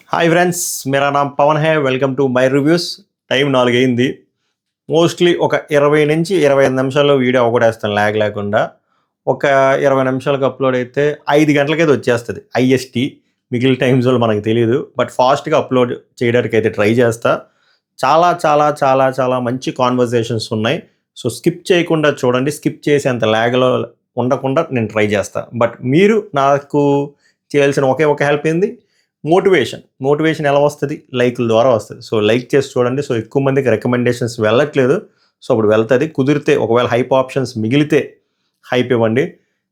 Hi friends, मेरा नाम पवन है. Welcome to my reviews. Time 4 అయింది. మోస్ట్లీ ఒక 20 నుంచి 25 నిమిషాల్లో వీడియో అవగొట్టేస్తాను ల్యాగ్ లేకుండా. ఒక 20 నిమిషాలకు అప్లోడ్ అయితే 5 గంటలకైతే వచ్చేస్తుంది ఐఎస్టీ. మిగిలిన టైమ్ జోన్ మనకు తెలియదు, బట్ ఫాస్ట్గా అప్లోడ్ చేయడానికి అయితే ట్రై చేస్తా. చాలా చాలా చాలా చాలా మంచి కాన్వర్జేషన్స్ ఉన్నాయి. సో స్కిప్ చేయకుండా చూడండి. స్కిప్ చేసేంత ల్యాగ్లో ఉండకుండా నేను ట్రై చేస్తా. బట్ మీరు నాకు చేయాల్సిన ఒక హెల్ప్ ఏంది? మోటివేషన్ ఎలా వస్తుంది? లైక్ల ద్వారా వస్తుంది. సో లైక్ చేసి చూడండి. సో ఎక్కువ మందికి రికమెండేషన్స్ వెళ్ళట్లేదు. సో అప్పుడు వెళ్తుంది. కుదిరితే ఒకవేళ హైప్ ఆప్షన్స్ మిగిలితే హైప్ ఇవ్వండి.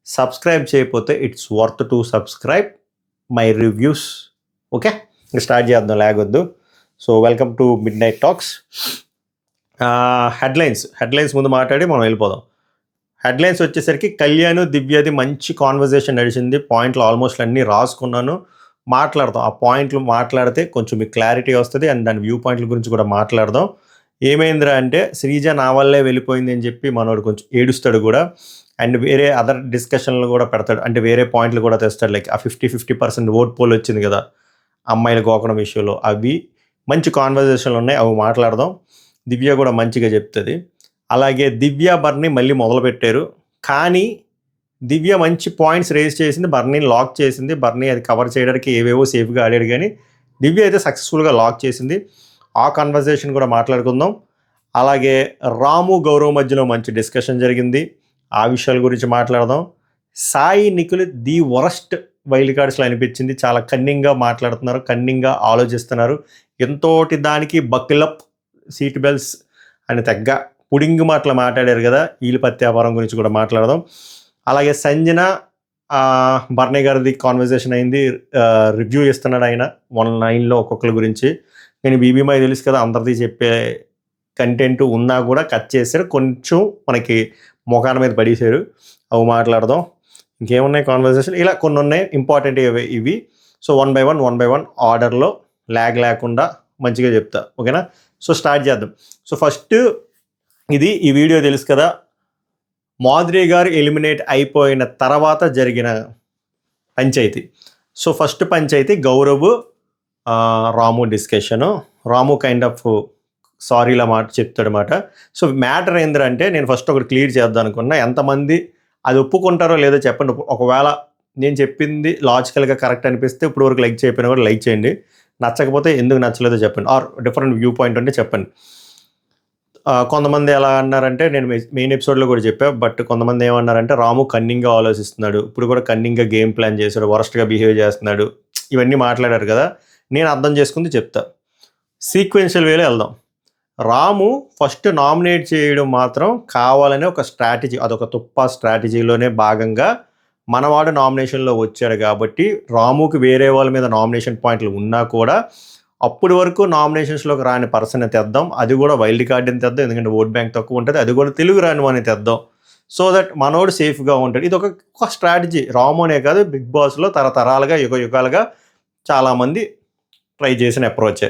సబ్స్క్రైబ్ చేయకపోతే it's worth to subscribe my reviews. Okay, start చేద్దాం, లేగొద్దు. So welcome to midnight talks. Headlines ముందు మాట్లాడి మనం వెళ్ళిపోదాం. హెడ్లైన్స్ వచ్చేసరికి కళ్యాణ్ దివ్యది మంచి కాన్వర్జేషన్ నడిచింది. పాయింట్లు ఆల్మోస్ట్ అన్నీ రాసుకున్నాను, మాట్లాడదాం. ఆ పాయింట్లు మాట్లాడితే కొంచెం మీకు క్లారిటీ వస్తుంది అండ్ దాని వ్యూ పాయింట్ల గురించి కూడా మాట్లాడదాం. ఏమైందిరా అంటే శ్రీజ నా వల్లే వెళ్ళిపోయింది అని చెప్పి మనోడు కొంచెం ఏడుస్తాడు కూడా. అండ్ వేరే అదర్ డిస్కషన్లు కూడా పెడతాడు, అంటే వేరే పాయింట్లు కూడా తెస్తాడు. లైక్ ఆ 50% ఓట్ పోల్ వచ్చింది కదా అమ్మాయిల గోకడం విషయంలో, అవి మంచి కాన్వర్జేషన్లు ఉన్నాయి, అవి మాట్లాడదాం. దివ్య కూడా మంచిగా చెప్తుంది. అలాగే దివ్య బర్ని మళ్ళీ మొదలుపెట్టారు, కానీ దివ్య మంచి పాయింట్స్ రేస్ చేసింది, బర్నీని లాక్ చేసింది. బర్నీ అది కవర్ చేయడానికి ఏవేవో సేఫ్గా ఆడాడు, కానీ దివ్య అయితే సక్సెస్ఫుల్గా లాక్ చేసింది. ఆ కన్వర్జేషన్ కూడా మాట్లాడుకుందాం. అలాగే రాము గౌరవ్ మధ్యలో మంచి డిస్కషన్ జరిగింది, ఆ విషయాల గురించి మాట్లాడదాం. Sai Nikhil the worst wild కార్డ్స్లో అనిపించింది. చాలా కన్నింగ్గా మాట్లాడుతున్నారు, కన్నింగ్గా ఆలోచిస్తున్నారు. ఎంతోటి దానికి బక్కిలప్ సీట్ బెల్ట్స్ అని తగ్గ పుడింగ్ మాటలు మాట్లాడారు కదా. ఈలిపత్తి వ్యాపారం గురించి కూడా మాట్లాడదాం. అలాగే సంజన బర్నీ గారిది కాన్వర్జేషన్ అయింది, రివ్యూ ఇస్తున్నాడు ఆయన 1 లైన్లో ఒక్కొక్కరి గురించి. నేను బీబీమై తెలుసు కదా, అందరిది చెప్పే కంటెంట్ ఉన్నా కూడా కట్ చేశారు, కొంచెం మనకి ముఖాన మీద పడేశారు, అవి మాట్లాడదాం. ఇంకేమున్నాయి కాన్వర్జేషన్, ఇలా కొన్ని ఉన్నాయి ఇంపార్టెంట్ ఇవి. సో వన్ బై వన్ ఆర్డర్లో ల్యాగ్ లేకుండా మంచిగా చెప్తా, ఓకేనా? సో స్టార్ట్ చేద్దాం. సో ఫస్ట్ ఈ వీడియో తెలుసు కదా, మాధురి గారు ఎలిమినేట్ అయిపోయిన తర్వాత జరిగిన పంచాయతీ. సో ఫస్ట్ పంచాయతీ Gaurav Ramu discussion. Ramu kind of సారీలా చెప్తాడనమాట. సో మ్యాటర్ ఏంటంటే, నేను ఫస్ట్ ఒకటి క్లియర్ చేద్దాం అనుకున్నా. ఎంతమంది అది ఒప్పుకుంటారో లేదో చెప్పండి. ఒకవేళ నేను చెప్పింది లాజికల్గా కరెక్ట్ అనిపిస్తే ఇప్పుడు వరకు లైక్ చేయకపోయినా కూడా లైక్ చేయండి. నచ్చకపోతే ఎందుకు నచ్చలేదో చెప్పండి, ఆర్ డిఫరెంట్ వ్యూ పాయింట్ ఉంటే చెప్పండి. కొంతమంది ఎలా అన్నారంటే, నేను మెయిన్ ఎపిసోడ్లో కూడా చెప్పా, బట్ కొంతమంది ఏమన్నారంటే రాము కన్నింగ్గా ఆలోచిస్తున్నాడు, ఇప్పుడు కూడా కన్నింగ్గా గేమ్ ప్లాన్ చేశాడు, వరస్ట్గా బిహేవ్ చేస్తున్నాడు, ఇవన్నీ మాట్లాడారు కదా. నేను అర్థం చేసుకుంది చెప్తా, సీక్వెన్షియల్ వేలో వెళ్దాం. రాము ఫస్ట్ నామినేట్ చేయడం మాత్రం కావాలనే ఒక స్ట్రాటజీ, అదొక తుప్ప స్ట్రాటజీలోనే భాగంగా మనవాడు నామినేషన్లో వచ్చాడు కాబట్టి రాముకి వేరే వాళ్ళ మీద నామినేషన్ పాయింట్లు ఉన్నా కూడా అప్పటి వరకు నామినేషన్స్లోకి రాని పర్సన్ తెద్దాం, అది కూడా వైల్డ్ కార్డ్ని తెద్దాం, ఎందుకంటే ఓట్ బ్యాంక్ తక్కువ ఉంటుంది, అది కూడా తెలుగు రాని వాడిని తెద్దాం, సో దట్ మనోడు సేఫ్గా ఉంటాడు. ఇది ఒక స్ట్రాటజీ. రాము అనే కాదు, బిగ్ బాస్లో తరతరాలుగా యుగాలుగా చాలామంది ట్రై చేసిన అప్రోచే.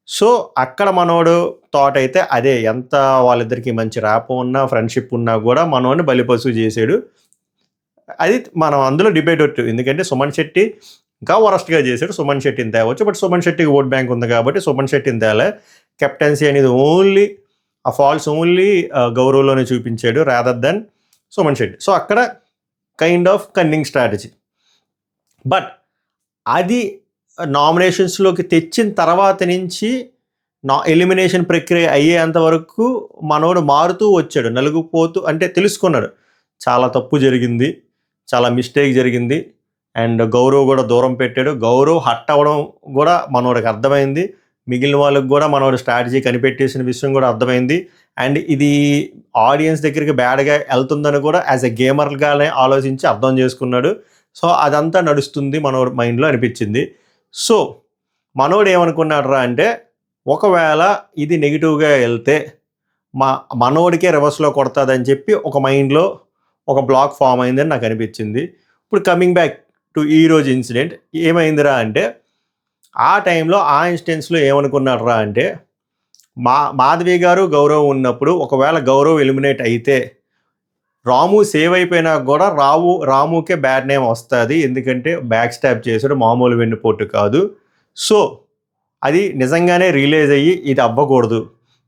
సో అక్కడ మనోడు థాట్ అయితే అదే, ఎంత వాళ్ళిద్దరికీ మంచి ర్యాప్ ఉన్నా ఫ్రెండ్షిప్ ఉన్నా కూడా మనోడిని బలిపశువు చేసాడు. అది మనం అందులో డిబేట్ వచ్చు, ఎందుకంటే సుమన్ శెట్టి ఇంకా వరస్ట్గా చేశాడు, సుమన్ శెట్టిని తేవచ్చు. బట్ సుమన్ శెట్టికి ఓట్ బ్యాంక్ ఉంది కాబట్టి సుమన్ శెట్టిని తేలే. కెప్టెన్సీ అనేది ఓన్లీ ఆ ఫాల్స్ ఓన్లీ గౌరవ్లోనే చూపించాడు rather than Suman Shetty. So అక్కడ kind of cunning strategy. But అది నామినేషన్స్లోకి తెచ్చిన తర్వాత నుంచి ఎలిమినేషన్ ప్రక్రియ అయ్యేంత వరకు మనోడు మారుతూ వచ్చాడు, నలుగుపోతూ, అంటే తెలుసుకున్నాడు చాలా తప్పు జరిగింది, చాలా మిస్టేక్ జరిగింది, అండ్ గౌరవ్ కూడా దూరం పెట్టాడు. గౌరవ్ హట్ అవ్వడం కూడా మనోడికి అర్థమైంది, మిగిలిన వాళ్ళకి కూడా మనోడు స్ట్రాటజీ కనిపెట్టేసిన విషయం కూడా అర్థమైంది. అండ్ ఇది ఆడియన్స్ దగ్గరికి బ్యాడ్గా వెళ్తుందని కూడా యాజ్ ఎ గేమర్గానే ఆలోచించి అర్థం చేసుకున్నాడు. సో అదంతా నడుస్తుంది మనోడు మైండ్లో అనిపించింది. సో మనోడు ఏమనుకున్నాడు రా అంటే, ఒకవేళ ఇది నెగిటివ్గా వెళ్తే మనోడికే రివర్స్లో కొడతాదని చెప్పి ఒక మైండ్లో ఒక బ్లాక్ ఫామ్ అయిందని నాకు అనిపించింది. ఇప్పుడు కమింగ్ బ్యాక్ టు ఈరోజు ఇన్సిడెంట్, ఏమైందిరా అంటే, ఆ టైంలో ఆ ఇన్స్టెన్స్లో ఏమనుకున్నాడు రా అంటే, మాధవి గారు గౌరవ్ ఉన్నప్పుడు ఒకవేళ గౌరవ్ ఎలిమినేట్ అయితే రాము సేవ్ అయిపోయినా కూడా రాముకే బ్యాడ్ నేమ్ వస్తుంది, ఎందుకంటే బ్యాక్ స్టాప్ చేసాడు, మామూలు వెన్నుపోటు కాదు. సో అది నిజంగానే రియలైజ్ అయ్యి ఇది అవ్వకూడదు,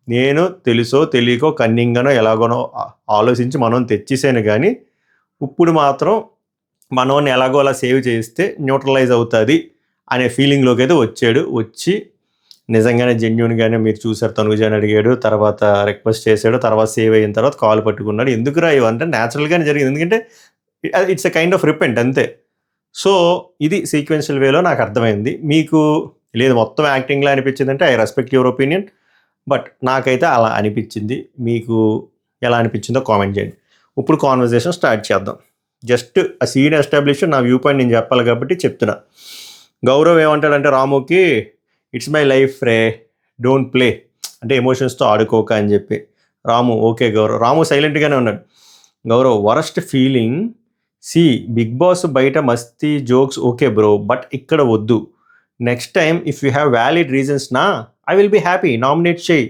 నేను తెలుసో తెలియకో కన్నింగానో ఎలాగోనో ఆలోచించి మనం తెచ్చేసాను, కానీ ఇప్పుడు మాత్రం మనోని ఎలాగో అలా సేవ్ చేస్తే న్యూట్రలైజ్ అవుతుంది అనే ఫీలింగ్లోకి అయితే వచ్చాడు. వచ్చి నిజంగానే జెన్యున్గానే మీరు చూసారు తనుజ అని అడిగాడు, తర్వాత రిక్వెస్ట్ చేశాడు, తర్వాత సేవ్ అయిన తర్వాత కాల్ పట్టుకున్నాడు. ఎందుకురా ఇవంటే న్యాచురల్గానే జరిగింది, ఎందుకంటే it's a kind of repent అంతే. సో ఇది సీక్వెన్షియల్ వేలో నాకు అర్థమైంది. మీకు లేదు మొత్తం యాక్టింగ్లా అనిపించింది అంటే I respect your opinion, but నాకైతే అలా అనిపించింది. మీకు ఎలా అనిపించిందో కామెంట్ చేయండి. ఇప్పుడు కాన్వర్జేషన్ స్టార్ట్ చేద్దాం. జస్ట్ ఆ సీన్ ఎస్టాబ్లిష్ నా వ్యూ పాయింట్ నేను చెప్పాలి కాబట్టి చెప్తున్నా. గౌరవ్ ఏమంటాడంటే రాముకి, ఇట్స్ మై లైఫ్ రే, డోంట్ ప్లే, అంటే ఎమోషన్స్తో ఆడుకోక అని చెప్పి. రాము ఓకే గౌరవ్. రాము సైలెంట్గానే ఉన్నాడు. Gaurav worst feeling, see Bigg Boss బయట మస్తీ జోక్స్ ఓకే బ్రో, బట్ ఇక్కడ వద్దు. Next time if you have valid reasons నా I will be happy, nominate చేయి.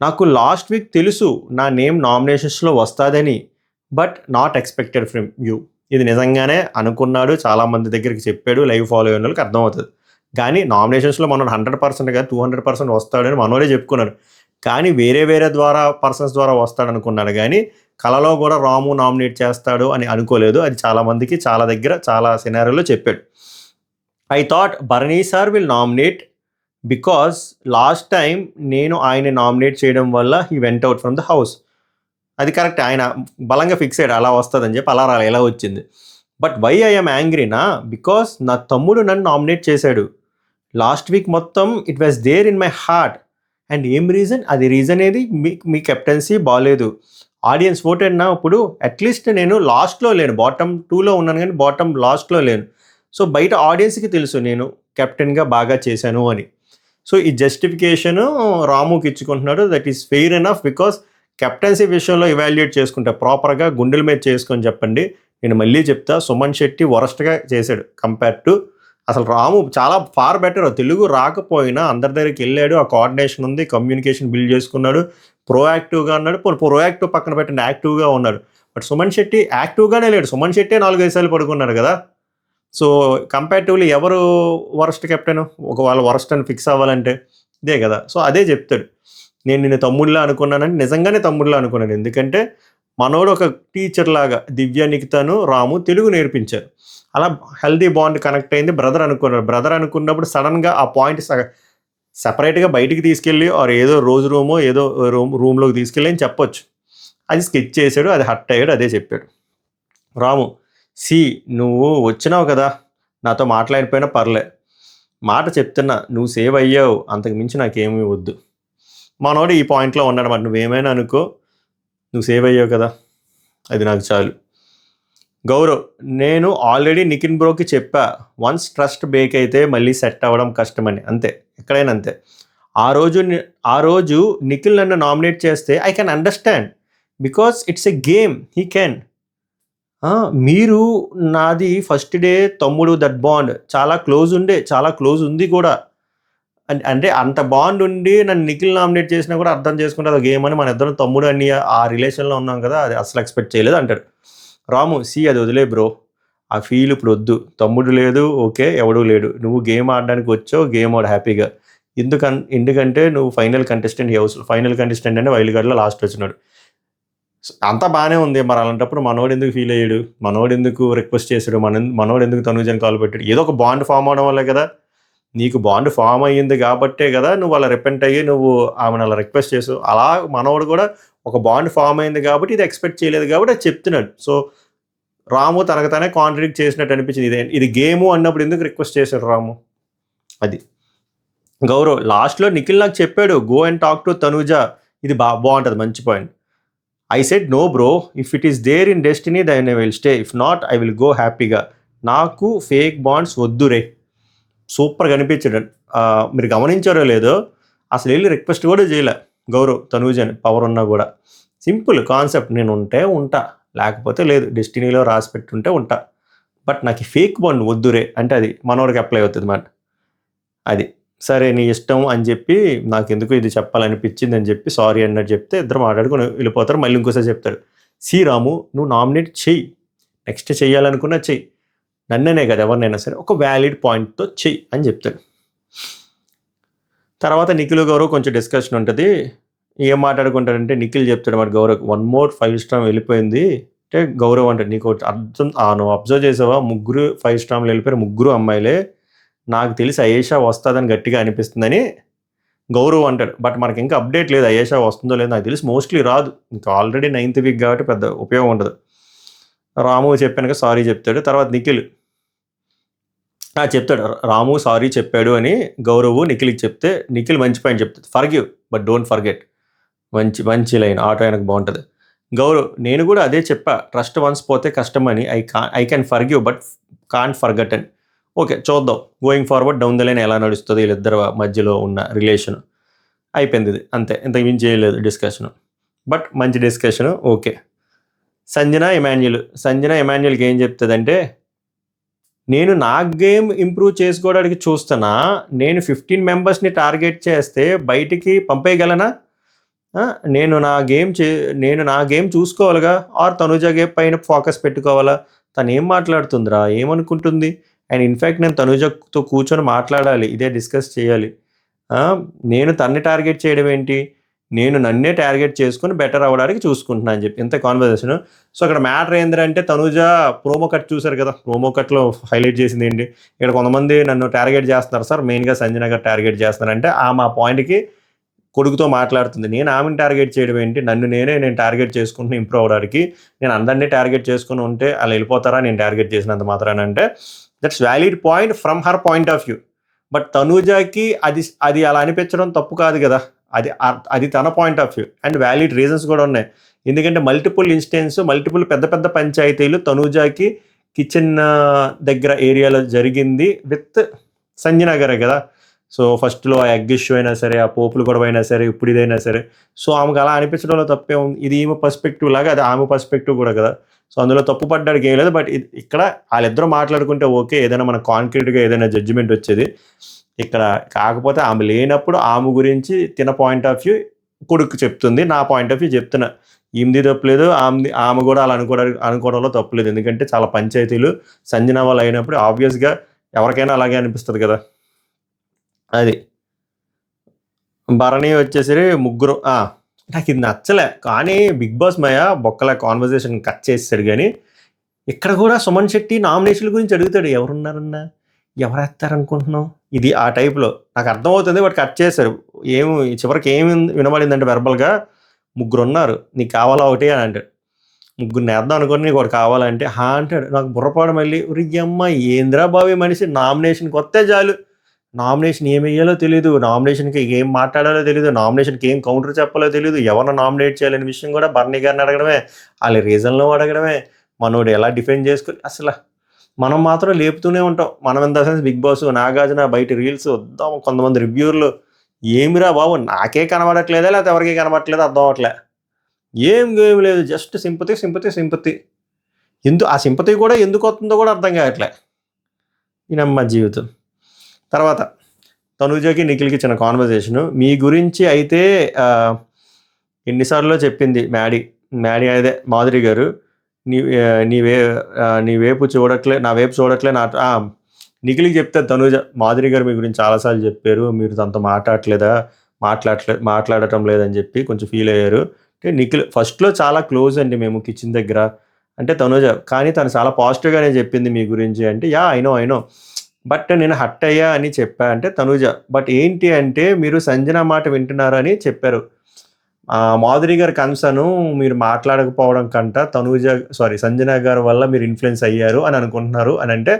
నాకు లాస్ట్ వీక్ తెలుసు నా నేమ్ నామినేషన్స్లో వస్తుందని, but not expected from you. ఇది నిజంగానే అనుకున్నాడు, చాలామంది దగ్గరికి చెప్పాడు, లైవ్ ఫాలో అయిన వాళ్ళకి అర్థమవుతుంది. కానీ నామినేషన్స్లో మనం 100% కానీ 200% వస్తాడని మనోడే చెప్పుకున్నాడు. కానీ వేరే పర్సన్స్ ద్వారా వస్తాడనుకున్నాడు, కానీ కలలో కూడా రాము నామినేట్ చేస్తాడు అని అనుకోలేదు. అది చాలామందికి చాలా దగ్గర చాలా సినారియోలో చెప్పాడు. I thought Bharani sir will nominate because last time నేను ఆయన నామినేట్ చేయడం వల్ల he went out from the house. అది కరెక్ట్, ఆయన బలంగా ఫిక్స్ అయ్యాడు అలా వస్తుందని చెప్పి, అలా ఎలా వచ్చింది. బట్ వై ఐఎమ్ యాంగ్రీనా, బికాస్ నా తమ్ముడు నన్ను నామినేట్ చేశాడు లాస్ట్ వీక్ మొత్తం. It was there in my heart. And ఏం రీజన్, అది రీజన్ ఏది, మీ కెప్టెన్సీ బాగాలేదు, ఆడియన్స్ ఓటెడ్ నా. ఇప్పుడు అట్లీస్ట్ నేను లాస్ట్లో లేను, బాటమ్ 2లో ఉన్నాను కానీ బాటమ్ లాస్ట్లో లేను. సో బయట ఆడియన్స్కి తెలుసు నేను కెప్టెన్గా బాగా చేశాను అని. సో ఈ జస్టిఫికేషను రాముకి ఇచ్చుకుంటున్నాడు. That is fair enough, because captaincy విషయంలో ఇవాల్యుయేట్ చేసుకుంటే ప్రాపర్గా గుండెల మీద చేసుకొని చెప్పండి. నేను మళ్ళీ చెప్తా, సుమన్ శెట్టి వరస్ట్గా చేశాడు కంపేర్ టు అసలు రాము చాలా ఫార్ బెటర్. తెలుగు రాకపోయినా అందరి దగ్గరికి వెళ్ళాడు, ఆ కోఆర్డినేషన్ ఉంది, కమ్యూనికేషన్ బిల్డ్ చేసుకున్నాడు, ప్రోయాక్టివ్గా ఉన్నాడు. ప్రోయాక్టివ్ పక్కన పెట్టండి, యాక్టివ్గా ఉన్నాడు. బట్ సుమన్ శెట్టి యాక్టివ్గానే లేడు. సుమన్ శెట్టే 4-5 సార్లు పడుకున్నాడు కదా. సో కంపారిటివ్లీ ఎవరు వరస్ట్ కెప్టెన్, వాళ్ళ వరస్ట్ అని ఫిక్స్ అవ్వాలంటే ఇదే కదా. సో అదే చెప్తాడు, నేను నిన్ను తమ్ముడిలా అనుకున్నానంటే నిజంగానే తమ్ముడిలా అనుకున్నాను. ఎందుకంటే మనోడు ఒక టీచర్ లాగా దివ్య, నిఖితను, రాము తెలుగు నేర్పించారు. అలా హెల్దీ బాండ్ కనెక్ట్ అయింది. బ్రదర్ అనుకున్నాడు. బ్రదర్ అనుకున్నప్పుడు సడన్గా ఆ పాయింట్ సపరేట్గా బయటికి తీసుకెళ్ళి ఆర్ ఏదో రూమో ఏదో రూమ్లోకి తీసుకెళ్ళి అని చెప్పొచ్చు. అది స్కెచ్ చేశాడు, అది హర్ట్ అయ్యాడు, అదే చెప్పాడు. రాము సి నువ్వు వచ్చినావు కదా, నాతో మాట్లాడిపోయినా పర్లే, మాట చెప్తున్నా, నువ్వు సేవ్ అయ్యావు, అంతకు మించి నాకేమీ వద్దు. మనోడు ఈ పాయింట్లో ఉన్నాడు అన్నమాట. నువ్వేమైనా అనుకో, నువ్వు సేవ్ అయ్యావు కదా, అది నాకు చాలు. గౌరవ్ నేను ఆల్రెడీ నిఖిన్ బ్రోకి చెప్పా, వన్స్ ట్రస్ట్ బ్రేక్ అయితే మళ్ళీ సెట్ అవ్వడం కష్టమని. అంతే, ఎక్కడైనా అంతే. ఆ రోజు నిఖిల్ నన్ను నామినేట్ చేస్తే I can understand, because it's a game, he can. మీరు నాది ఫస్ట్ డే తమ్ముడు, దట్ బాండ్ చాలా క్లోజ్ ఉంది కూడా. అంటే అంత బాండ్ ఉండి నన్ను నిఖిల్ నామినేట్ చేసినా కూడా అర్థం చేసుకుంటే అది గేమ్ అని, మన ఇద్దరం తమ్ముడు అని ఆ రిలేషన్లో ఉన్నాం కదా, అది అసలు ఎక్స్పెక్ట్ చేయలేదు అంటాడు. రాము అది వదిలే బ్రో, ఆ ఫీల్ ఇప్పుడు వద్దు. తమ్ముడు లేదు, ఓకే, ఎవడూ లేడు, నువ్వు గేమ్ ఆడడానికి వచ్చావు, గేమ్ ఆడు హ్యాపీగా. ఎందుకంటే నువ్వు ఫైనల్ కంటెస్టెంట్ అంటే వైల్డ్ కార్డ్లో లాస్ట్ వచ్చినాడు. అంతా బాగానే ఉంది. మరి అలాంటప్పుడు మనోడు ఎందుకు ఫీల్ అయ్యాడు, మనోడు ఎందుకు రిక్వెస్ట్ చేశాడు, మనోడు ఎందుకు తనుజని కాల్ పెట్టాడు? ఏదో ఒక బాండ్ ఫామ్ అవడం వల్లే కదా, నీకు బాండ్ ఫామ్ అయ్యింది కాబట్టే కదా నువ్వు అలా రిపెంట్ అయ్యి నువ్వు ఆమెను అలా రిక్వెస్ట్ చేసావు. అలా మనోడు కూడా ఒక బాండ్ ఫామ్ అయింది కాబట్టి ఇది ఎక్స్పెక్ట్ చేయలేదు కాబట్టి అది చెప్తున్నాడు. సో రాము తనకు తానే కాంట్రాడిక్ట్ చేసినట్టు అనిపించింది. ఇది గేము అన్నప్పుడు ఎందుకు రిక్వెస్ట్ చేశాడు రాము? అది గౌరవ్ లాస్ట్లో నిఖిల్ నాకు చెప్పాడు, go and talk to Tanuja, ఇది బాగుంటుంది, మంచి point. I said no bro, if it is there in destiny then I will stay, if not I will go హ్యాపీగా. నాకు ఫేక్ బాండ్స్ వద్దు రే. సూపర్గా అనిపించాడు. మీరు గమనించారో లేదో, అసలు వెళ్ళి రిక్వెస్ట్ కూడా చేయలే గౌరవ్ తనూజని, పవర్ ఉన్నా కూడా. సింపుల్ కాన్సెప్ట్, నేను ఉంటా, లేకపోతే లేదు, డెస్టినీలో రాసి పెట్టుంటే ఉంటా, బట్ నాకు ఫేక్ బాండ్ వద్దురే అంటే అది మనోడికి అప్లై అవుతుంది అన్నమాట. అది సరే నీ ఇష్టం అని చెప్పి, నాకు ఎందుకు ఇది చెప్పాలనిపించింది అని చెప్పి సారీ అన్నట్టు చెప్తే ఇద్దరు మాట్లాడుకుని వెళ్ళిపోతారు. మళ్ళీ ఇంకోసారి చెప్తాడు, రాము నువ్వు నామినేట్ చెయ్యి, నెక్స్ట్ చెయ్యాలనుకున్నా చెయ్యి, నన్ననే కదా ఎవరినైనా సరే, ఒక వ్యాలిడ్ పాయింట్తో చెయ్యి అని చెప్తాడు. తర్వాత నిఖిల్ గౌరవ్ కొంచెం డిస్కషన్ ఉంటుంది. ఏం మాట్లాడుకుంటాడంటే నిఖిల్ చెప్తాడు మరి గౌరవ్ 1 మోర్ 5 స్టార్ వెళ్ళిపోయింది అంటే గౌరవ్ అంటాడు నీకు అర్థం నువ్వు అబ్జర్వ్ చేసావా 3 5 స్టార్లు వెళ్ళిపోయారు 3 అమ్మాయిలే నాకు తెలిసి అయేషా వస్తుందని గట్టిగా అనిపిస్తుందని గౌరవ్ అంటాడు. బట్ మనకి ఇంకా అప్డేట్ లేదు అయేషా వస్తుందో లేదో నాకు తెలిసి మోస్ట్లీ రాదు. ఇంకా ఆల్రెడీ 9th వీక్ కాబట్టి పెద్ద ఉపయోగం ఉండదు. రాము చెప్పానుక సారీ చెప్తాడు. తర్వాత నిఖిల్ చెప్తాడు రాము సారీ చెప్పాడు అని గౌరవ్ నిఖిల్కి చెప్తే నిఖిల్ మంచి పాయింట్ చెప్తాడు ఫర్గివ్ బట్ డోంట్ ఫర్గెట్. మంచి లైన్ ఆటో ఆయనకు బాగుంటుంది. గౌరవ్ నేను కూడా అదే చెప్పా ట్రస్ట్ వన్స్ పోతే కష్టం అని I can forgive but can't forget అని. ఓకే చూద్దాం going forward down the line ఎలా నడుస్తుంది వీళ్ళిద్దరు మధ్యలో ఉన్న రిలేషన్. అయిపోయింది ఇది అంతే, ఇంతకు మించి చేయలేదు డిస్కషన్. బట్ మంచి డిస్కషన్. ఓకే సంజన ఎమాన్యుయల్కి ఏం చెప్తుందంటే నేను నా గేమ్ ఇంప్రూవ్ చేసుకోవడానికి చూస్తున్నా, నేను 15 మెంబర్స్ని టార్గెట్ చేస్తే బయటికి పంపేయగలనా? నేను నా గేమ్ చూసుకోవాలిగా ఆర్ తనుజ గేమ్ పైన ఫోకస్ పెట్టుకోవాలా? తను ఏం మాట్లాడుతుందిరా ఏమనుకుంటుంది? అండ్ ఇన్ఫ్యాక్ట్ నేను తనుజతో కూర్చొని మాట్లాడాలి, ఇదే డిస్కస్ చేయాలి. నేను తన్ని టార్గెట్ చేయడం ఏంటి? నేను నన్నే టార్గెట్ చేసుకుని బెటర్ అవ్వడానికి చూసుకుంటున్నాను అని చెప్పి ఇంత కాన్వర్సేషన్. సో అక్కడ మ్యాటర్ ఏంటంటే తనుజ ప్రోమో కట్ చూశారు కదా, ప్రోమో కట్లో హైలైట్ చేసింది ఏంటి, ఇక్కడ కొంతమంది నన్ను టార్గెట్ చేస్తున్నారు సార్, మెయిన్గా సంజన గారు టార్గెట్ చేస్తున్నారంటే ఆమె ఆ పాయింట్కి కొడుకుతో మాట్లాడుతుంది. నేను ఆమెను టార్గెట్ చేయడం ఏంటి, నేను టార్గెట్ చేసుకుంటున్నా ఇంప్రూవ్ అవ్వడానికి, నేను అందరినీ టార్గెట్ చేసుకుని ఉంటే అలా వెళ్ళిపోతారా నేను టార్గెట్ చేసినంత మాత్రాన అంటే that's valid point from her point of view. But తనుజాకి అది అలా అనిపించడం తప్పు కాదు కదా, అది తన point of view and valid reasons కూడా ఉన్నాయి. ఎందుకంటే మల్టిపుల్ పెద్ద పంచాయతీలు తనుజాకి కిచెన్ దగ్గర ఏరియాలో జరిగింది విత్ సంజన గారే కదా. సో ఫస్ట్లో ఆ ఎగ్ ఇష్యూ అయినా సరే, ఆ పోపులు గొడవ అయినా సరే, ఇప్పుడు ఇదైనా సరే, సో ఆమెకు అలా అనిపించడంలో తప్పే ఉంది. ఇది ఈమె పర్స్పెక్టివ్ లాగా అది ఆమె పర్స్పెక్టివ్ కూడా కదా. సో అందులో తప్పు పడ్డానికి ఏం లేదు. బట్ ఇక్కడ వాళ్ళిద్దరూ మాట్లాడుకుంటే ఓకే, ఏదైనా మన కాంక్రీట్గా ఏదైనా జడ్జిమెంట్ వచ్చేది. ఇక్కడ కాకపోతే ఆమె లేనప్పుడు ఆమె గురించి తిన పాయింట్ ఆఫ్ వ్యూ కొడుకు చెప్తుంది, నా పాయింట్ ఆఫ్ వ్యూ చెప్తున్నా. ఈమెది తప్పులేదు, ఆమె కూడా అలా అనుకోవడంలో తప్పులేదు. ఎందుకంటే చాలా పంచాయతీలు సంజన వాళ్ళు అయినప్పుడు ఆబ్వియస్గా ఎవరికైనా అలాగే అనిపిస్తుంది కదా. అది భరణి వచ్చేసరి 3 నాకు ఇది నచ్చలే. కానీ బిగ్ బాస్ మయ బొక్కల కాన్వర్జేషన్ కట్ చేస్తాడు. కానీ ఇక్కడ కూడా సుమన్ శెట్టి నామినేషన్ల గురించి అడుగుతాడు, ఎవరున్నారన్నా ఎవరు వేస్తారనుకుంటున్నావు, ఇది ఆ టైప్లో నాకు అర్థమవుతుంది. బట్ కట్ చేశారు. చివరికి ఏమి వినబడిందంటే వెర్బల్గా 3 ఉన్నారు, నీకు కావాలా ఒకటి అని అంటాడు. 3 వేద్దాం అనుకుని నీకు ఒకటి కావాలంటే అంటాడు. నాకు బుర్రపాడు మళ్ళీ ఉరియమ్మ ఏంద్రా బావి మనిషి నామినేషన్కి వస్తే చాలు, నామినేషన్ ఏం వేయాలో తెలియదు, నామినేషన్కి ఏం మాట్లాడాలో తెలియదు, నామినేషన్కి ఏం కౌంటర్ చెప్పాలో తెలియదు, ఎవరిని నామినేట్ చేయాలనే విషయం కూడా భరణి గారిని అడగడమే, వాళ్ళ రీజన్లో అడగడమే, మనోడు ఎలా డిఫెండ్ చేసుకుని అసలు మనం మాత్రం లేపుతూనే ఉంటాం. మనం ఎంత సెన్స్ బిగ్ బాస్ నాగార్జున బయట రీల్స్ వద్దాం, కొంతమంది రివ్యూర్లు ఏమిరా బాబు నాకే కనబడట్లేదా లేకపోతే ఎవరికి కనబడట్లేదు అర్థం అవట్లే, ఏం లేదు, జస్ట్ సింపతి. ఆ సింపతి కూడా ఎందుకు వస్తుందో కూడా అర్థం కావట్లే. ఈయనమ్మ జీవితం. తర్వాత తనుజకి నిఖిల్కి చిన్న కాన్వర్జేషను మీ గురించి అయితే ఎన్నిసార్లు చెప్పింది మ్యాడీ అదే మాధురి గారు, నీ వైపు చూడట్లే, నా వైపు చూడట్లే, నిఖిల్కి చెప్తే తనుజ మాధురి గారు మీ గురించి చాలాసార్లు చెప్పారు, మీరు తనతో మాట్లాడటం లేదని చెప్పి కొంచెం ఫీల్ అయ్యారు. అంటే నిఖిల్ ఫస్ట్లో చాలా క్లోజ్ అండి మేము కిచెన్ దగ్గర అంటే తనుజ, కానీ తను చాలా పాజిటివ్గానే చెప్పింది మీ గురించి అంటే ఐ నో బట్ నేను హట్ అయ్యా అని చెప్పా అంటే తనుజ. బట్ ఏంటి అంటే మీరు సంజన మాట వింటున్నారని చెప్పారు. మాధురి గారి కన్సర్న్ మీరు మాట్లాడకపోవడం కంట సంజన గారి వల్ల మీరు ఇన్ఫ్లుయెన్స్ అయ్యారు అని అనుకుంటున్నారు అని అంటే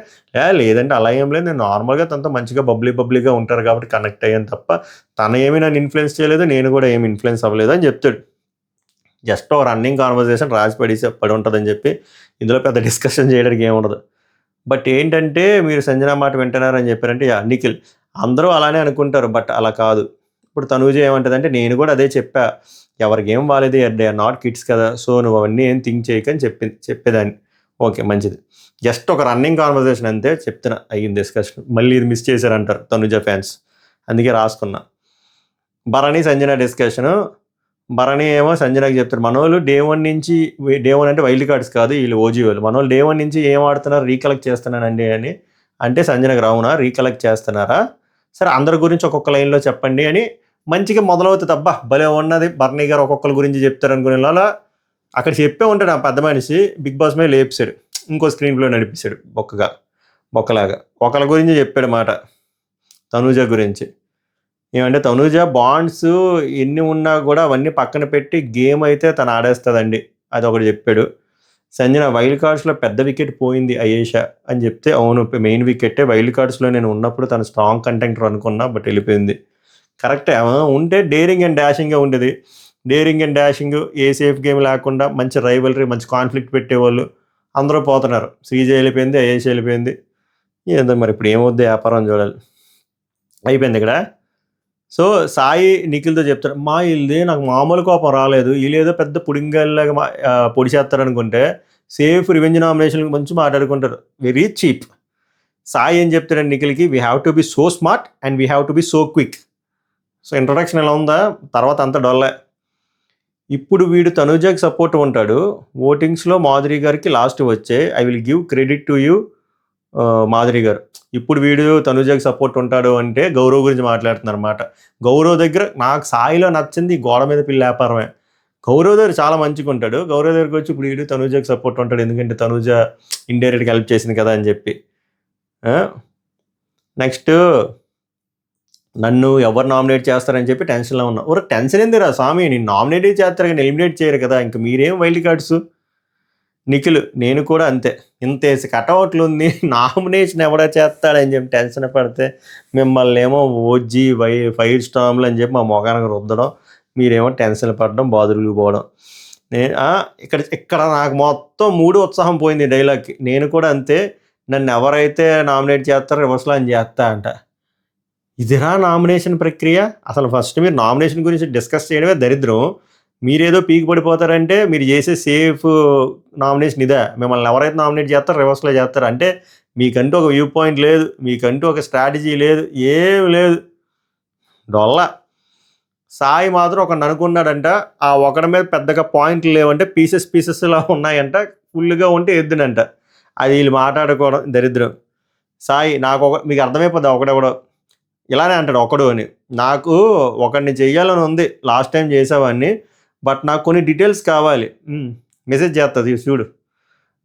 లేదంటే అలా ఏం లేదు, నేను నార్మల్గా తనతో మంచిగా బబ్లీగా ఉంటారు కాబట్టి కనెక్ట్ అయ్యాను తప్ప తను ఏమీ నన్ను ఇన్ఫ్లుయెన్స్ చేయలేదు, నేను కూడా ఏమి ఇన్ఫ్లుయెన్స్ అవ్వలేదు అని చెప్తాడు. జస్ట్ ఒక రన్నింగ్ కాన్వర్జేషన్ రాసి పడి ఉంటుందని చెప్పి ఇందులో పెద్ద డిస్కషన్ చేయడానికి ఏముండదు. బట్ ఏంటంటే మీరు సంజన మాట వింటున్నారని చెప్పారంటే నిఖిల్ అందరూ అలానే అనుకుంటారు బట్ అలా కాదు. ఇప్పుడు తనూజ ఏమంటుందంటే నేను కూడా అదే చెప్పా, ఎవరికి ఏం వాలేదు, దే ఆర్ నాట్ కిడ్స్ కదా, సో నువ్వు అవన్నీ ఏం థింక్ చేయకని చెప్పేదాన్ని. ఓకే మంచిది, జస్ట్ ఒక రన్నింగ్ కాన్వర్జేషన్ అంతే చెప్తున్నా, అయ్యింది డిస్కషన్. మళ్ళీ ఇది మిస్ చేశారంటారు తనుజ ఫ్యాన్స్, అందుకే రాసుకున్నా. భరణి సంజన డిస్కషను. భరణి ఏమో సంజనకి చెప్తారు మనోళ్ళు డే 1 అంటే వైల్డ్ కార్డ్స్ కాదు వీళ్ళు ఓజీ వాళ్ళు, మనోళ్ళు డే 1 నుంచి ఏం ఆడుతున్నారు రీకలెక్ట్ చేస్తున్నానండి అని అంటే సంజనకి రావునా రీకలెక్ట్ చేస్తున్నారా, సరే అందరి గురించి ఒక్కొక్క లైన్లో చెప్పండి అని మంచిగా మొదలవుతుంది. అబ్బా భలే ఉన్నది, బర్నీ గారు ఒక్కొక్కరి గురించి చెప్తారు అనుకునే అలా అక్కడ చెప్పే ఉంటాడు. ఆ పెద్ద మనిషి బిగ్ బాస్ మీద లేపేశాడు, ఇంకో స్క్రీన్ ప్లే నడిపించాడు బొక్కలాగా. ఒకళ్ళ గురించి చెప్పాడు మాట, తనూజ గురించి. ఏమంటే తనూజ బాండ్స్ ఎన్ని ఉన్నా కూడా అవన్నీ పక్కన పెట్టి గేమ్ అయితే తను ఆడేస్తుందండి, అది ఒకటి చెప్పాడు. సంజన వైల్డ్ కార్డ్స్లో పెద్ద వికెట్ పోయింది అయేషా అని చెప్తే, అవును మెయిన్ వికెట్టే, వైల్డ్ కార్డ్స్లో నేను ఉన్నప్పుడు తను స్ట్రాంగ్ కంటెంటర్ అనుకున్నా, బట్ వెళ్ళిపోయింది. కరెక్టే, ఉంటే డేరింగ్ అండ్ డాషింగ్గా ఉండేది. Daring and dashing, A safe game లేకుండా మంచి రైవలరీ, మంచి కాన్ఫ్లిక్ట్ పెట్టేవాళ్ళు అందరూ పోతున్నారు. శ్రీజ వెళ్ళిపోయింది, అయేషా వెళ్ళిపోయింది. ఏందో మరి ఇప్పుడు ఏమవుద్ది వ్యాపారం చూడాలి. అయిపోయింది ఇక్కడ. సో సాయి నిఖిల్తో చెప్తారు, మా వీళ్ళది నాకు మామూలు కోపం రాలేదు, వీళ్ళేదో పెద్ద పుడింగల్లాగా పొడి చేస్తారు అనుకుంటే సేఫ్ రివెంజ్ నామినేషన్ మంచి మాట్లాడుకుంటారు, వెరీ చీప్. సాయి ఏం చెప్తారండి నిఖిల్కి, we have to be so smart and we have to be so quick. So introduction ఎలా ఉందా, తర్వాత అంత డొల్లే. ఇప్పుడు వీడు తనూజకి సపోర్ట్ ఉంటాడు. ఓటింగ్స్లో మాధురి గారికి లాస్ట్ వచ్చే, I will give credit to you Madhuri గారు. ఇప్పుడు వీడు తనూజకి సపోర్ట్ ఉంటాడు అంటే గౌరవ్ గురించి మాట్లాడుతున్నారు అన్నమాట. గౌరవ్ దగ్గర నాకు సాయిలో నచ్చింది గోడ మీద పిల్ల వ్యాపారమే. గౌరవ్ దగ్గర చాలా మంచిగా ఉంటాడు. గౌరవ్ దగ్గరికి వచ్చి ఇప్పుడు వీడు తనూజకి సపోర్ట్ ఉంటాడు, ఎందుకంటే తనూజ ఇండైరెక్ట్గా హెల్ప్ చేసింది కదా అని చెప్పి. నెక్స్ట్ నన్ను ఎవరు నామినేట్ చేస్తారని చెప్పి టెన్షన్లో ఉన్నా. ఒక టెన్షన్ ఏందిరా స్వామి, నేను నామినేట్ చేస్తారు కానీ ఎలిమినేట్ చేయరు కదా, ఇంకా మీరేం వైల్డ్ కార్డ్స్. నిఖిల్ నేను కూడా అంతే, ఇంతేసి కటౌట్లు ఉంది, నామినేషన్ ఎవడా చేస్తాడని చెప్పి టెన్షన్ పడితే మిమ్మల్ని ఏమో ఓజీ ఫైర్ స్టామ్లు అని చెప్పి మా మొగానికి రుద్దడం, మీరేమో టెన్షన్ పడడం, బాధులు పోవడం. నేను ఇక్కడ నాకు మొత్తం మూడు ఉత్సాహం పోయింది డైలాగ్కి. నేను కూడా అంతే, నన్ను ఎవరైతే నామినేట్ చేస్తారో రివర్స్లో అని చేస్తా అంట. ఇదిరా నామినేషన్ ప్రక్రియ. అసలు ఫస్ట్ మీరు నామినేషన్ గురించి డిస్కస్ చేయడమే దరిద్రం. మీరేదో పీకి పడిపోతారంటే మీరు చేసే సేఫ్ నామినేషన్ ఇదే, మిమ్మల్ని ఎవరైతే నామినేట్ చేస్తారో రివర్స్లో చేస్తారు. అంటే మీకంటూ ఒక వ్యూ పాయింట్ లేదు, మీకంటూ ఒక స్ట్రాటజీ లేదు, ఏం లేదు, డొల్లా. సాయి మాత్రం ఒకడిని అనుకున్నాడంట, ఆ ఒకడి మీద పెద్దగా పాయింట్లు లేవంటే పీసెస్లా ఉన్నాయంట, ఫుల్గా ఉంటే ఎద్దునంట. అది వీళ్ళు మాట్లాడుకోవడం దరిద్రం. సాయి నాకు మీకు అర్థమైపోద్ది ఒకడెవడో ఇలానే అంటాడు ఒకడు అని. నాకు ఒకడిని చెయ్యాలని ఉంది, లాస్ట్ టైం చేసేవాడిని, బట్ నాకు కొన్ని డీటెయిల్స్ కావాలి. మెసేజ్ చేస్తుంది చూడు,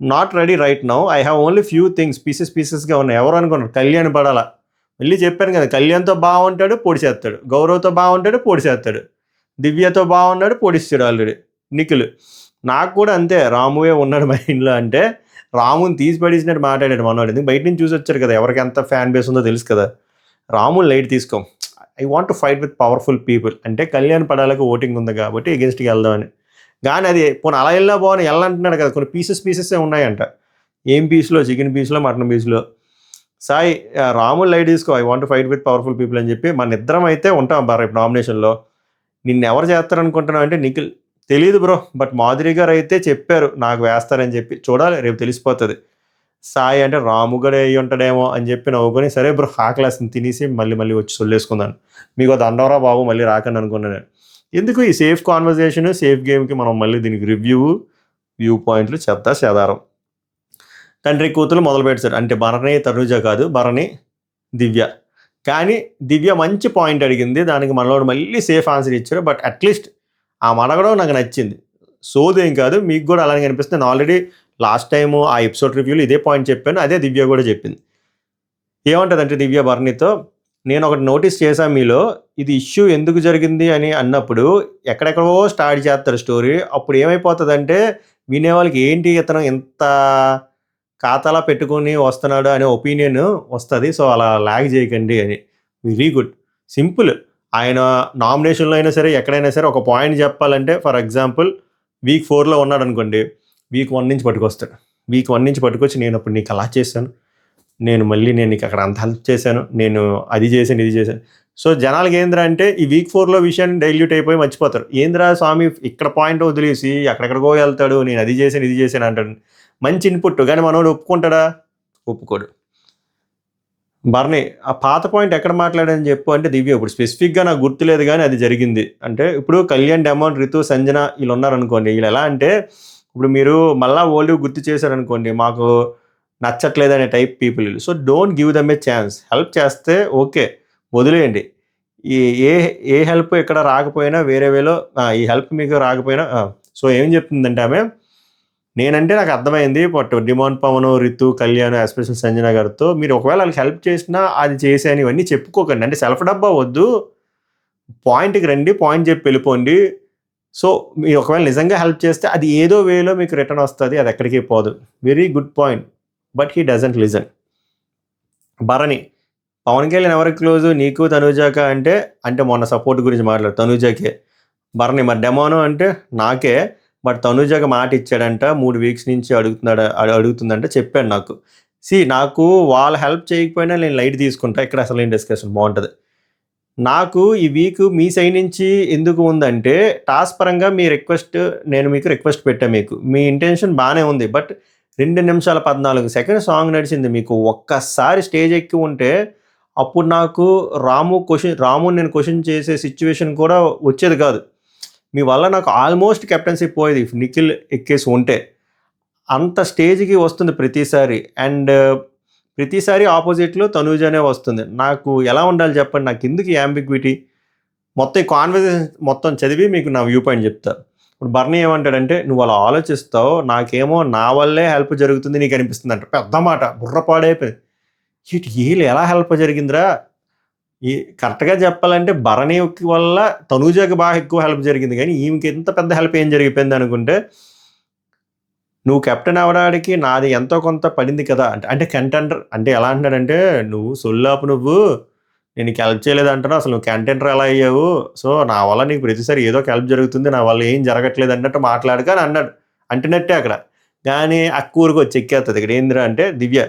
not ready right now, I have only few things, పీసెస్గా ఉన్నాయి. ఎవరు అనుకున్నారు, కళ్యాణ్ పడాలా. మళ్ళీ చెప్పాను కదా, కళ్యాణ్తో బాగుంటాడు పొడిచేస్తాడు, గౌరవ్తో బాగుంటాడు పొడిచేస్తాడు, దివ్యతో బాగున్నాడు పొడిస్తాడు ఆల్రెడీ నిఖిల్. నాకు కూడా అంతే, రామువే ఉన్నాడు మైండ్లో అంటే రాముని తీసి పడేసినట్టు మాట్లాడాడు మనవాడు. ఎందుకు బయట నుంచి చూసి వచ్చారు కదా, ఎవరికి ఎంత ఫ్యాన్ బేస్ ఉందో తెలుసు కదా. రాముని లైట్ తీసుకో, I want to fight with powerful people అంటే కళ్యాణ్ పడాలకు ఓటింగ్ ఉంది కాబట్టి ఎగెన్స్ట్కి వెళ్దామని. కానీ అది పోనీ అలా వెళ్ళా బాగుని వెళ్ళంటున్నాడు కదా, కొన్ని పీసెస్ ఉన్నాయంట. ఏం పీస్లో, చికెన్ పీస్లో, మటన్ పీస్లో. సాయి రాముని లైట్ తీసుకో, I want to fight with powerful people అని చెప్పి మన ఇద్దరం అయితే ఉంటాం బా రేపు నామినేషన్లో. నిన్ను ఎవరు చేస్తారనుకుంటున్నావు అంటే నిఖిల్ తెలియదు బ్రో, బట్ మాధురి గారు అయితే చెప్పారు నాకు వేస్తారని చెప్పి, చూడాలి రేపు తెలిసిపోతుంది. సాయి అంటే రాముగడే అయ్యి ఉంటాడేమో అని చెప్పి నవ్వుకొని, సరే బ్రో ఆకలేస్తుంది తినేసి మళ్ళీ వచ్చి సొల్లేసుకుందాను, మీకు దండవరా బాబు మళ్ళీ రాకండి అనుకున్నాను. ఎందుకు ఈ సేఫ్ కాన్వర్జేషన్, సేఫ్ గేమ్కి మనం మళ్ళీ దీనికి వ్యూ పాయింట్లు చెదారం. తండ్రి కూతురు మొదలు పెట్టారు అంటే భరణి తనుజ కాదు, భరణి దివ్య. కానీ దివ్య మంచి పాయింట్ అడిగింది, దానికి మనలోడు మళ్ళీ సేఫ్ ఆన్సర్ ఇచ్చారు. బట్ అట్లీస్ట్ ఆ మనగడం నాకు నచ్చింది, సోదేం కాదు. మీకు కూడా అలాగే అనిపిస్తుంది. నేను ఆల్రెడీ లాస్ట్ టైము ఆ ఎపిసోడ్ రివ్యూలో ఇదే పాయింట్ చెప్పాను, అదే దివ్య కూడా చెప్పింది. ఏమంటుందంటే దివ్య భరణితో, నేను ఒకటి నోటీస్ చేశాను మీలో, ఇది ఇష్యూ ఎందుకు జరిగింది అని అన్నప్పుడు ఎక్కడెక్కడో స్టార్ట్ చేస్తారు స్టోరీ, అప్పుడు ఏమైపోతుందంటే వినేవాళ్ళకి ఏంటి ఇతను ఇంత ఖాతాలా పెట్టుకుని వస్తున్నాడు అనే ఒపీనియన్ వస్తుంది. సో అలా లాగ్ చేయకండి అని. Very good, simple. ఆయన నామినేషన్లో అయినా సరే ఎక్కడైనా సరే ఒక పాయింట్ చెప్పాలంటే, ఫర్ ఎగ్జాంపుల్ వీక్ 4లో ఉన్నాడు అనుకోండి, వీక్ 1 నుంచి పట్టుకొస్తాడు. వీక్ 1 నుంచి పట్టుకొచ్చి నేను అప్పుడు నీకు అలా చేశాను, నేను నీకు అక్కడ అంత హెల్ప్ చేశాను, నేను అది చేశాను ఇది చేశాను. సో జనాలకి ఏంద్రా అంటే ఈ వీక్ 4లో విషయాన్ని డైల్యూట్ అయిపోయి మర్చిపోతారు. ఏంద్రా స్వామి ఇక్కడ పాయింట్ వదిలేసి అక్కడెక్కడికో వెళ్తాడు, నేను అది చేశాను ఇది చేశాను అంటాడు. మంచి ఇన్పుట్, కానీ మనోడు ఒప్పుకుంటాడా? ఒప్పుకోడు. భరణి ఆ పాత పాయింట్ ఎక్కడ మాట్లాడని చెప్పు అంటే దివ్య ఇప్పుడు స్పెసిఫిక్గా నాకు గుర్తులేదు కానీ అది జరిగింది అంటే, ఇప్పుడు కళ్యాణ్, డెమోన్, రితు, సంజన వీళ్ళు ఉన్నారనుకోండి, వీళ్ళు ఎలా అంటే ఇప్పుడు మీరు మళ్ళా ఓల్డ్ గుర్తు చేశారనుకోండి, మాకు నచ్చట్లేదు అనే type people. So don't give them A chance. Help చేస్తే ఓకే, వదిలేయండి. ఈ ఏ ఏ హెల్ప్ ఇక్కడ రాకపోయినా వేరే వేలో ఈ హెల్ప్ మీకు రాకపోయినా సో ఏం చెప్తుందంటే ఆమె, నేనంటే నాకు అర్థమైంది. But demand Pavan, Ritu, Kalyan, especially Sanjana గారితో మీరు ఒకవేళ వాళ్ళకి హెల్ప్ చేసినా అది చేశాను ఇవన్నీ చెప్పుకోకండి. అంటే సెల్ఫ్ డబ్బా వద్దు. పాయింట్‌కి రండి. పాయింట్ చెప్పి వెళ్ళిపోండి. సో మీరు ఒకవేళ నిజంగా హెల్ప్ చేస్తే అది ఏదో వేలో మీకు రిటర్న్ వస్తది. అది ఎక్కడికి పోదు. Very good point. But he doesn't listen. Bharani, Pavan Kalyan ఎవరికి క్లోజు? నీకు తనూజాకా అంటే, అంటే మొన్న సపోర్ట్ గురించి మాట్లాడు తనూజాకే. భరణి మరి డెమోను అంటే నాకే. బట్ తనూజాకి మాట ఇచ్చాడంట 3 వీక్స్ నుంచి అడుగుతుందంట చెప్పాడు నాకు. నాకు వాళ్ళు హెల్ప్ చేయకపోయినా నేను లైట్ తీసుకుంటా. ఇక్కడ అసలు ఏం డిస్కషన్ బాగుంటుంది. నాకు ఈ వీక్ మీ సైడ్ నుంచి ఎందుకు ఉందంటే టాస్క్ పరంగా మీ రిక్వెస్ట్, నేను మీకు రిక్వెస్ట్ పెట్టా. మీకు మీ ఇంటెన్షన్ బాగానే ఉంది. బట్ 2 నిమిషాల 14 సెకండ్ సాంగ్ నడిచింది. మీకు ఒక్కసారి స్టేజ్ ఎక్కి ఉంటే అప్పుడు నాకు రాము నేను క్వశ్చన్ చేసే సిచ్యువేషన్ కూడా వచ్చేది కాదు. మీ వల్ల నాకు ఆల్మోస్ట్ కెప్టెన్సీ పోయేది నిఖిల్ ఎక్కేసి ఉంటే. అంత స్టేజ్కి వస్తుంది ప్రతిసారి. అండ్ ప్రతిసారి ఆపోజిట్లో తనూజానే వస్తుంది. నాకు ఎలా ఉండాలి చెప్పండి? నాకు ఎందుకు ఈ యాంబిగ్విటీ? మొత్తం ఈ కాన్వర్జేషన్ మొత్తం చదివి మీకు నా వ్యూ పాయింట్ చెప్తా. ఇప్పుడు బర్నీ ఏమంటాడంటే, నువ్వు అలా ఆలోచిస్తావు, నాకేమో నా వల్లే హెల్ప్ జరుగుతుంది నీకు అనిపిస్తుంది అంట. పెద్ద మాట, బుర్ర పాడైపోయింది. వీళ్ళు ఎలా హెల్ప్ జరిగిందిరా? ఈ కరెక్ట్గా చెప్పాలంటే భరణి వల్ల తనూజాకి బాగా ఎక్కువ హెల్ప్ జరిగింది, కానీ ఈమెకి ఎంత పెద్ద హెల్ప్ ఏం జరిగిపోయింది అనుకుంటే, నువ్వు కెప్టెన్ అవ్వడానికి నాది ఎంతో కొంత పడింది కదా అంటే కంటెంటర్ అంటే ఎలా అంటున్నాడంటే, నువ్వు సొల్లాపు, నువ్వు నేను నీకు హెల్ప్ చేయలేదు అంటున్నావు, అసలు నువ్వు కంటెంటర్ ఎలా అయ్యావు? సో నా వల్ల నీకు ప్రతిసారి ఏదో ఒక హెల్ప్ జరుగుతుంది, నా వల్ల ఏం జరగట్లేదు అన్నట్టు మాట్లాడుక అని అన్నాడు. అంటున్నట్టే అక్కడ. కానీ అక్కూరికి వచ్చి ఎక్కేస్తుంది ఇక్కడ. ఏందిరా అంటే, దివ్య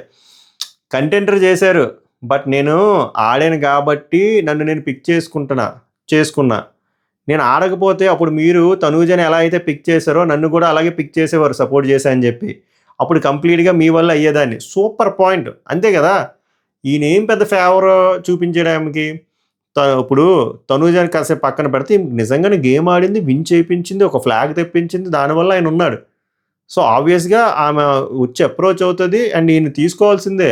కంటెంటర్ చేశారు, బట్ నేను ఆడాను కాబట్టి నన్ను నేను పిక్ చేసుకున్నా. నేను ఆడకపోతే అప్పుడు మీరు తనూజని ఎలా అయితే పిక్ చేశారో నన్ను కూడా అలాగే పిక్ చేసేవారు, సపోర్ట్ చేశా అని చెప్పి. అప్పుడు కంప్లీట్గా మీ వల్ల అయ్యేదాన్ని. సూపర్ పాయింట్, అంతే కదా. ఈయన ఏం పెద్ద ఫేవర్ చూపించడానికి. ఇప్పుడు తనూజని కాసేపు పక్కన పెడితే నిజంగానే గేమ్ ఆడింది, విన్ చేయించింది, ఒక ఫ్లాగ్ తెప్పించింది, దానివల్ల ఆయన ఉన్నాడు. సో ఆబ్వియస్గా ఆమె వచ్చి అప్రోచ్ అవుతుంది అండ్ ఈయన తీసుకోవాల్సిందే.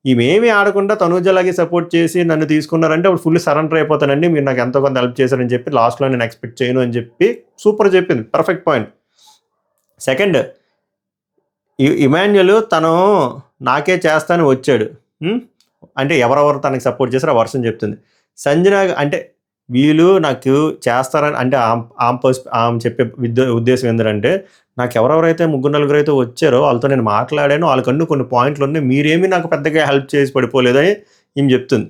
ఈమెమీ ఆడకుండా తనూజలాగే సపోర్ట్ చేసి నన్ను తీసుకున్నారంటే అప్పుడు ఫుల్ సరెండర్ అయిపోతానండి, మీరు నాకు ఎంతో కొంత హెల్ప్ చేశారని చెప్పి లాస్ట్లో నేను ఎక్స్పెక్ట్ చేయను అని చెప్పి సూపర్ చెప్పింది. Perfect point. సెకండ్, ఇమాన్యుల్ తను నాకే చేస్తాను వచ్చాడు. అంటే ఎవరెవరు తనకి సపోర్ట్ చేశారో ఆ వర్షన్ చెప్తుంది. సంజన అంటే వీళ్ళు నాకు చేస్తారని అంటే ఆమె చెప్పే ఉద్దేశం ఏంటంటే, నాకు ఎవరెవరైతే 3-4 అయితే వచ్చారో వాళ్ళతో నేను మాట్లాడాను, వాళ్ళకన్ను కొన్ని పాయింట్లు ఉన్నాయి, మీరేమీ నాకు పెద్దగా హెల్ప్ చేసి పడిపోలేదని ఈమె చెప్తుంది.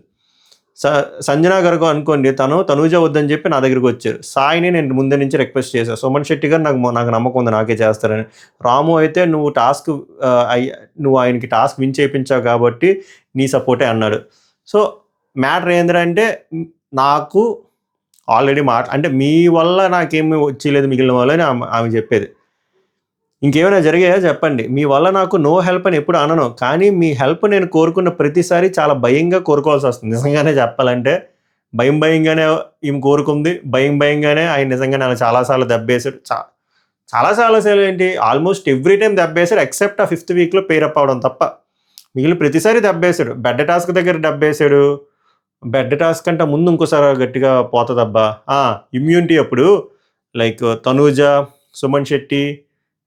సంజన గారు అనుకోండి, తనూజ వద్దని చెప్పి నా దగ్గరికి వచ్చారు. సాయిని నేను ముందే నుంచి రిక్వెస్ట్ చేశాను. సుమన్ శెట్టి గారు నాకు నమ్మకం ఉంది నాకే చేస్తారని. రాము అయితే నువ్వు ఆయనకి టాస్క్ విన్ చేయించావు కాబట్టి నీ సపోర్టే అన్నాడు. సో మ్యాటర్ ఏంటంటే, నాకు ఆల్రెడీ అంటే మీ వల్ల నాకేమీ వచ్చేలేదు మిగిలిన వాళ్ళని ఆమె చెప్పేది. ఇంకేమైనా జరిగాయా చెప్పండి. మీ వల్ల నాకు నో హెల్ప్ అని ఎప్పుడు అనను, కానీ మీ హెల్ప్ నేను కోరుకున్న ప్రతిసారి చాలా భయంగా కోరుకోవాల్సి వస్తుంది. నిజంగానే చెప్పాలంటే భయంగానే ఈమె కోరుకుంది, భయంగానే ఆయన నిజంగానే అలా చాలాసార్లు దెబ్బేశాడు. చాలాసార్లు ఏంటి, ఆల్మోస్ట్ ఎవ్రీ టైం దెబ్బేశాడు ఎక్సెప్ట్ ఆ 5th వీక్లో పేరప్ అవడం తప్ప. మిగిలిన ప్రతిసారి దెబ్బేశాడు. బెడ్ టాస్క్ దగ్గర దెబ్బేశాడు. బెడ్ టాస్క్ అంటే ముందు ఇంకోసారి గట్టిగా పోతుందబ్బా. ఇమ్యూనిటీ అప్పుడు లైక్ తనూజ, సుమన్ శెట్టి,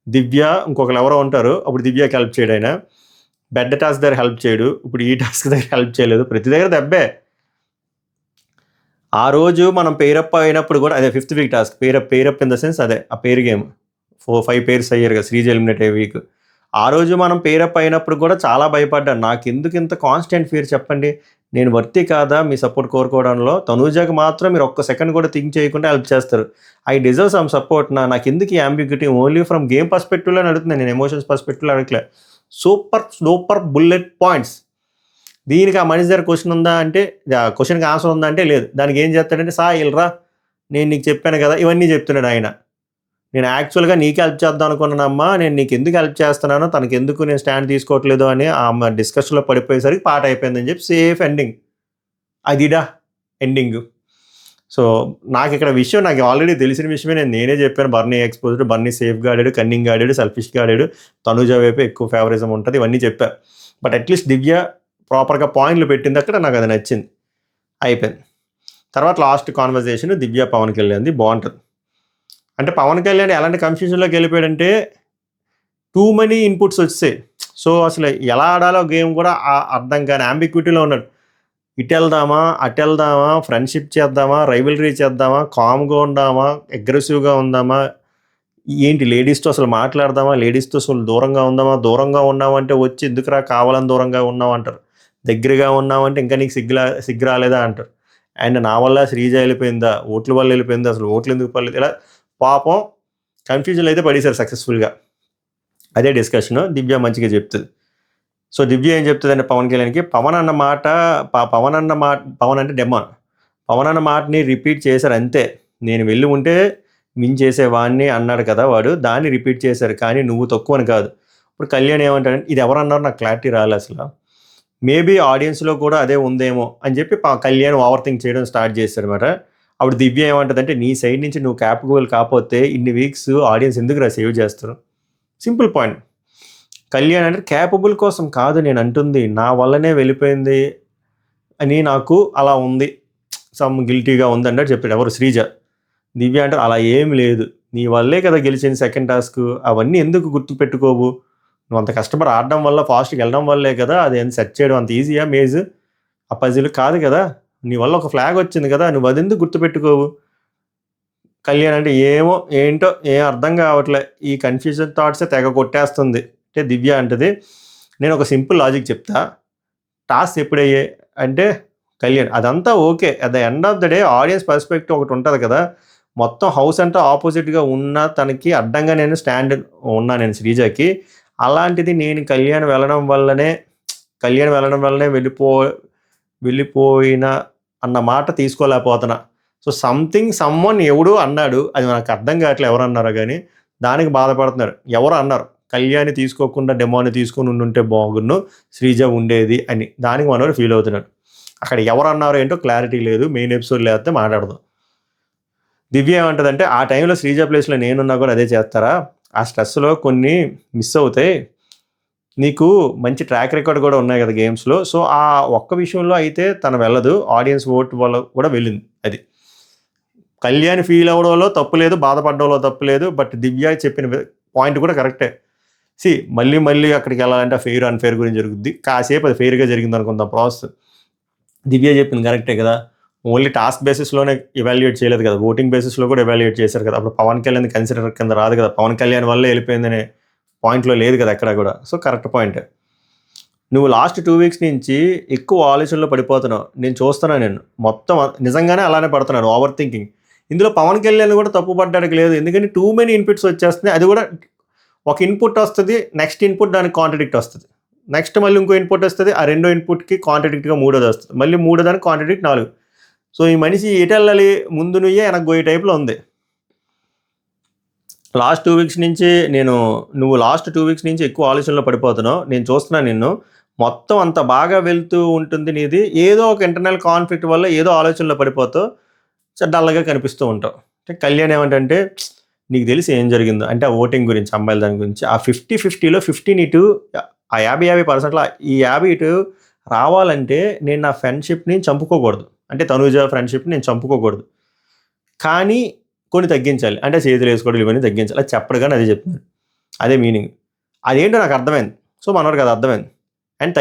దివ్య, ఇంకొకరు ఎవరో ఉంటారు, అప్పుడు దివ్యకి హెల్ప్ చేయడు ఆయన. బెడ్ టాస్క్ దగ్గర హెల్ప్ చేయడు, ఇప్పుడు ఈ టాస్క్ దగ్గర హెల్ప్ చేయలేదు, ప్రతి దగ్గర దెబ్బే. ఆ రోజు మనం పేరప్ అయినప్పుడు కూడా అదే 5th week task pair up in the sense అదే ఆ పేరు గేమ్ 4-5 పేర్స్ అయ్యారు కదా శ్రీజ ఎలిమినేట్ అయ్యే వీక్. ఆ రోజు మనం పేరప్ అయినప్పుడు కూడా చాలా భయపడ్డాను. నాకు ఎందుకు ఇంత కాన్స్టెంట్ ఫియర్ చెప్పండి? నేను వర్తి కాదా మీ సపోర్ట్ కోరుకోవడంలో? తనూజాకి మాత్రం మీరు ఒక్క సెకండ్ కూడా థింక్ చేయకుండా హెల్ప్ చేస్తారు. I deserve some support. నాకు ఎందుకు ఈ యాంబిగ్యూటీ? ఓన్లీ ఫ్రమ్ గేమ్ పర్స్పెక్టివ్లో అడుగుతున్నాను, నేను ఎమోషన్స్ పర్స్పెక్టివ్లో అడగలే. Super bullet points. దీనికి ఆ మనిషి దగ్గర క్వశ్చన్ ఉందా అంటే, క్వశ్చన్కి ఆన్సర్ ఉందా అంటే లేదు. దానికి ఏం చేస్తాడంటే, ఇల్రా నేను నీకు చెప్పాను కదా, ఇవన్నీ చెప్తున్నాడు ఆయన. నేను యాక్చువల్గా నీకు హెల్ప్ చేద్దాం అనుకున్నానమ్మా, నేను నీకు ఎందుకు హెల్ప్ చేస్తున్నానో, తనకి ఎందుకు నేను స్టాండ్ తీసుకోవట్లేదు అని ఆమె డిస్కషన్లో పడిపోయేసరికి పాట అయిపోయిందని చెప్పి సేఫ్ ఎండింగ్. అదిడా ఎండింగ్. సో నాకు ఇక్కడ విషయం నాకు ఆల్రెడీ తెలిసిన విషయమే. నేనే చెప్పాను, బర్నీ ఎక్స్పోజ్డ్, బర్నీ సేఫ్గా ఆడాడు, కన్నింగ్గా ఆడాడు, సెల్ఫిష్గా ఆడాడు, తనూజ వైపు ఎక్కువ ఫేవరిజం ఉంటుంది, ఇవన్నీ చెప్పా. బట్ అట్లీస్ట్ దివ్య ప్రాపర్గా పాయింట్లు పెట్టింది అక్కడ, నాకు అది నచ్చింది. అయిపోయింది. తర్వాత లాస్ట్ కాన్వర్జేషన్ దివ్య పవన్ కళ్యాణ్ది బాగుంటుంది. అంటే పవన్ కళ్యాణ్ ఎలాంటి కన్ఫ్యూజన్లోకి వెళ్ళిపోయాడంటే టూ మనీ ఇన్పుట్స్ వచ్చాయి. సో అసలు ఎలా ఆడాలో గేమ్ కూడా అర్థం కాని అంబిక్విటీలో ఉన్నాడు. ఇటు వెళ్దామా, అటు వెళ్దామా, ఫ్రెండ్షిప్ చేద్దామా, రైవలరీ చేద్దామా, కామ్గా ఉందామా, అగ్రెసివ్గా ఉందామా, ఏంటి లేడీస్తో అసలు మాట్లాడదామా, లేడీస్తో అసలు దూరంగా ఉందామా, దూరంగా ఉన్నామంటే వచ్చి ఎందుకురా కావాలని దూరంగా ఉన్నావు అంటారు, దగ్గరగా ఉన్నామంటే ఇంకా నీకు సిగ్గు రాలేదా అంటారు. అండ్ నా వల్ల శ్రీజ వెళ్ళిపోయిందా, ఓట్ల వల్ల వెళ్ళిపోయిందా, అసలు ఓట్లు ఎందుకు పడలేదు, ఇలా పాపం కన్ఫ్యూజన్ అయితే పడేశారు సక్సెస్ఫుల్గా. అదే డిస్కషన్ దివ్య మంచిగా చెప్తుంది. సో దివ్య ఏం చెప్తుంది అంటే పవన్ కళ్యాణ్కి పవన్ అంటే డెమాన్, పవన్ అన్న మాటని రిపీట్ చేశారు అంతే. నేను వెళ్ళి ఉంటే మించేసేవాడిని అన్నాడు కదా వాడు, దాన్ని రిపీట్ చేశారు, కానీ నువ్వు తక్కువని కాదు. ఇప్పుడు కళ్యాణ్ ఏమంటాడంటే ఇది ఎవరన్నారు నాకు క్లారిటీ రాలే, అసలు మేబీ ఆడియన్స్లో కూడా అదే ఉందేమో అని చెప్పి కళ్యాణ్ ఓవర్ థింక్ చేయడం స్టార్ట్ చేశారు అనమాట. అప్పుడు దివ్య ఏమంటుందంటే నీ సైడ్ నుంచి నువ్వు క్యాపబుల్ కాకపోతే ఇన్ని వీక్స్ ఆడియన్స్ ఎందుకు సేవ్ చేస్తారు. Simple point. కళ్యాణ్ అంటే క్యాపబుల్ కోసం కాదు నేను అంటుంది, నా వల్లనే వెళ్ళిపోయింది అని నాకు అలా ఉంది, సమ్ గిల్టీగా ఉంది అన్నట్టు చెప్పాడు. ఎవరు? శ్రీజ. దివ్య అంటే అలా ఏం లేదు, నీ వల్లే కదా గెలిచింది సెకండ్ టాస్క్, అవన్నీ ఎందుకు గుర్తు పెట్టుకోవు, నువ్వు అంత కష్టపడి ఆడడం వల్ల ఫాస్ట్గా వెళ్ళడం వల్లే కదా, అది సెట్ చేయడం అంత ఈజీయా మేజ్, ఆ పజిల్ కాదు కదా, నీ వల్ల ఒక ఫ్లాగ్ వచ్చింది కదా, నువ్వు అది ఎందుకు గుర్తుపెట్టుకోవు. కళ్యాణ్ అంటే ఏమో ఏంటో ఏం అర్థం కావట్లే, ఈ కన్ఫ్యూజన్ థాట్సే తెగ కొట్టేస్తుంది. అంటే దివ్య అంటది నేను ఒక సింపుల్ లాజిక్ చెప్తా, టాస్క్ ఎప్పుడయ్యే అంటే కళ్యాణ్ అదంతా okay, at the end of the day audience perspective ఒకటి ఉంటుంది కదా, మొత్తం హౌస్ అంతా ఆపోజిట్గా ఉన్న తనకి అడ్డంగా నేను స్టాండ్ ఉన్నా నేను శ్రీజకి, అలాంటిది నేను కళ్యాణ్ వెళ్ళడం వల్లనే వెళ్ళిపోయిన అన్న మాట తీసుకోలేకపోతున్నా. సో సమ్వన్ ఎవడు అన్నాడు, అది నాకు అర్థం కావట్లేదు ఎవరు అన్నారో, కానీ దానికి బాధపడుతున్నారు. ఎవరు అన్నారు కళ్యాణ్ తీసుకోకుండా డెమోని తీసుకొని ఉండుంటే బాగున్ను శ్రీజ ఉండేది అని, దానికి మనోడు ఫీల్ అవుతున్నాడు. అక్కడ ఎవరు అన్నారో ఏంటో క్లారిటీ లేదు, మెయిన్ ఎపిసోడ్ లేకపోతే మాట్లాడదాం. దివ్య ఏమంటుందంటే ఆ టైంలో శ్రీజ ప్లేస్లో నేనున్నా కూడా అదే చేస్తారా, ఆ స్ట్రెస్లో కొన్ని మిస్ అవుతాయి, నీకు మంచి ట్రాక్ రికార్డ్ కూడా ఉన్నాయి కదా గేమ్స్లో, సో ఆ ఒక్క విషయంలో అయితే తను వెళ్ళదు, ఆడియన్స్ ఓట్ వల్ల కూడా వెళ్ళింది. అది కళ్యాణ్ ఫీల్ అవ్వడంలో తప్పు లేదు, బాధపడడంలో తప్పు లేదు, బట్ దివ్య చెప్పిన పాయింట్ కూడా కరెక్టే. మళ్ళీ అక్కడికి వెళ్ళాలంటే ఫెయిర్ అన్ఫెయిర్ గురించి జరుగుద్ది, కాసేపు అది ఫెయిర్గా జరిగింది అనుకుందాం ప్రాసెస్. దివ్య చెప్పింది కరెక్టే కదా, ఓన్లీ టాస్క్ బేసిస్లోనే ఎవాల్యుయేట్ చేయలేదు కదా, ఓటింగ్ బేసిస్లో కూడా ఎవాల్యుయేట్ చేశారు కదా, అప్పుడు పవన్ కళ్యాణ్ కన్సిడర్ కింద రాదు కదా, పవన్ కళ్యాణ్ వల్లే వెళ్ళిపోయిందనే పాయింట్లో లేదు కదా ఎక్కడ కూడా. So correct point. నువ్వు లాస్ట్ 2 వీక్స్ నుంచి ఎక్కువ ఆలోచనలో పడిపోతున్నావు, నేను చూస్తున్నాను, నేను మొత్తం నిజంగానే అలానే పడుతున్నాను, ఓవర్ థింకింగ్. ఇందులో పవన్ కళ్యాణ్ కూడా తప్పు పడ్డానికి లేదు, ఎందుకంటే టూ మెనీ ఇన్పుట్స్ వచ్చేస్తున్నాయి, అది కూడా ఒక ఇన్పుట్ వస్తుంది, నెక్స్ట్ ఇన్పుట్ దానికి కాంట్రడిక్ట్ వస్తుంది, నెక్స్ట్ మళ్ళీ ఇంకో ఇన్పుట్ వస్తుంది, ఆ రెండో ఇన్పుట్కి కాంట్రడిక్ట్గా మూడోది వస్తుంది, మళ్ళీ మూడో దానికి కాంట్రడిక్ట్ 4. సో ఈ మనిషి ఎటు వెళ్ళాలి, ముందు నుయ్యే వెనక్కి పోయే టైప్లో ఉంది. లాస్ట్ 2 వీక్స్ నుంచి నువ్వు లాస్ట్ 2 వీక్స్ నుంచి ఎక్కువ ఆలోచనలో పడిపోతున్నావు, నేను చూస్తున్నాను నిన్ను, మొత్తం అంత బాగా వెళ్తూ ఉంటుంది నీది, ఏదో ఒక ఇంటర్నల్ కాన్ఫ్లిక్ట్ వల్ల ఏదో ఆలోచనలో పడిపోతావు, డల్గా కనిపిస్తూ ఉంటావు. అంటే కళ్యాణ్ ఏమంటే నీకు తెలిసి ఏం జరిగిందో అంటే ఆ ఓటింగ్ గురించి, అమ్మాయిల దాని గురించి, ఆ 50-50లో 15 ఇటు ఆ 50% ఈ 50 ఇటు రావాలంటే నేను నా ఫ్రెండ్షిప్ని చంపుకోకూడదు, అంటే తనూజ ఫ్రెండ్షిప్ని నేను చంపుకోకూడదు, కానీ కొన్ని తగ్గించాలి, అంటే చేతులు వేసుకోవడం ఇవన్నీ తగ్గించాలి, అది చెప్పడు కానీ అదే చెప్తున్నాడు, అదే మీనింగ్. అదేంటో నాకు అర్థమైంది. సో మనోడికి అది అర్థమైంది, అండ్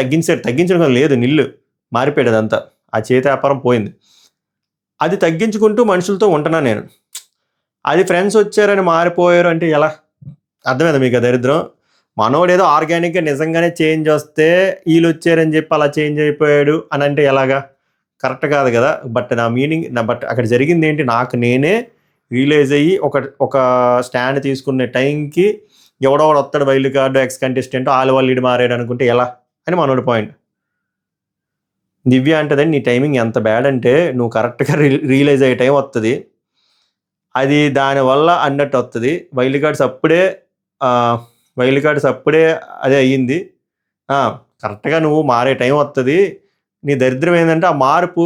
తగ్గించడం లేదు, నిల్లు మారిపోయాడు, అదంతా ఆ చేతి వ్యాపారం పోయింది, అది తగ్గించుకుంటూ మనుషులతో ఉంటున్నాను నేను, అది ఫ్రెండ్స్ వచ్చారని మారిపోయారు అంటే ఎలా, అర్థమైందా మీకు ఆ దరిద్రం. మనోడు ఏదో ఆర్గానిక్గా నిజంగానే చేంజ్ వస్తే వీళ్ళు వచ్చారని చెప్పి అలా చేంజ్ అయిపోయాడు అని అంటే ఎలాగా, కరెక్ట్ కాదు కదా. బట్ నా మీనింగ్ బట్ అక్కడ జరిగింది ఏంటి, నాకు నేనే రియలైజ్ అయ్యి ఒక స్టాండ్ తీసుకునే టైంకి ఎవడో వస్తాడు వైల్డ్ కార్డు ఎక్స్ కంటెస్టెంట్ వాళ్ళు లీడ్ మారాడు అనుకుంటే ఎలా అని మనోడి పాయింట్. దివ్య అంటదని నీ టైమింగ్ ఎంత బ్యాడ్ అంటే నువ్వు కరెక్ట్గా రియలైజ్ అయ్యే టైం వస్తుంది, అది దానివల్ల అన్నట్టు వస్తుంది, వైల్డ్ కార్డ్స్ అప్పుడే అదే అయ్యింది, కరెక్ట్గా నువ్వు మారే టైం వస్తుంది, నీ దరిద్రం ఏంటంటే ఆ మార్పు